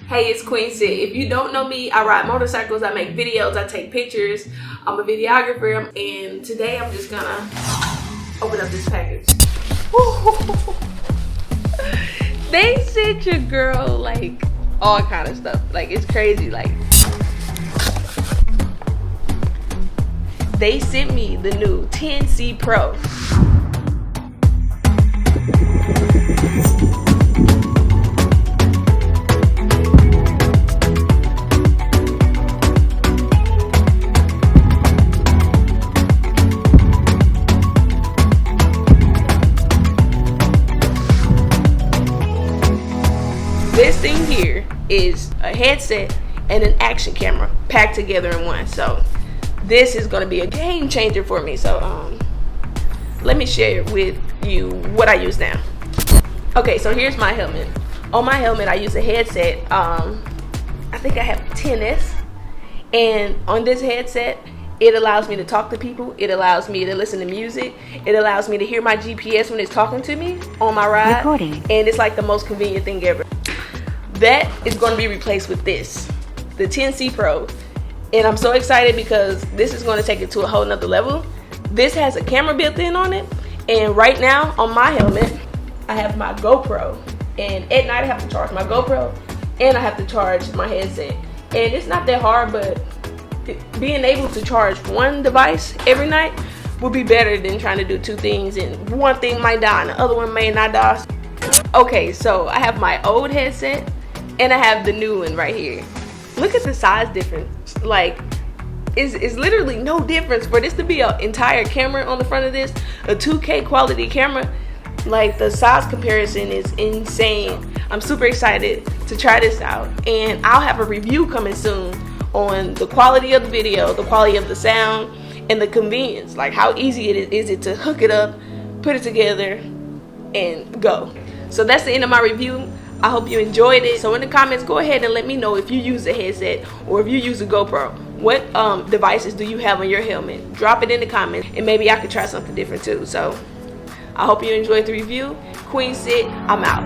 Hey, it's QueenSit. If you don't know me, I ride motorcycles, I make videos, I take pictures. I'm a videographer, and today I'm just gonna open up this package. They sent your girl like all kind of stuff. Like, it's crazy. Like, they sent me the new 10C Pro. This thing here is a headset and an action camera packed together in one. So this is going to be a game changer for me. So let me share with you what I use now. Okay, so here's my helmet. On my helmet, I use a headset. I think I have 10S, and on this headset, it allows me to talk to people. It allows me to listen to music. It allows me to hear my GPS when it's talking to me on my ride. Recording. And it's like the most convenient thing ever. That is going to be replaced with this, the 10C Pro. And I'm so excited because this is going to take it to a whole nother level. This has a camera built in on it. And right now on my helmet, I have my GoPro. And at night I have to charge my GoPro and I have to charge my headset. And it's not that hard, but being able to charge one device every night would be better than trying to do two things, and one thing might die and the other one may not die. Okay, so I have my old headset and I have the new one right here. Look at the size difference. Like, it's literally no difference. For this to be an entire camera on the front of this, a 2K quality camera, like, the size comparison is insane. I'm super excited to try this out, and I'll have a review coming soon on the quality of the video, the quality of the sound, and the convenience. Like, how easy is it to hook it up, put it together, and go. So that's the end of my review. I hope you enjoyed it. So in the comments, go ahead and let me know if you use a headset or if you use a GoPro. What devices do you have on your helmet? Drop it in the comments, and maybe I could try something different too. So I hope you enjoyed the review. QueenSit, I'm out.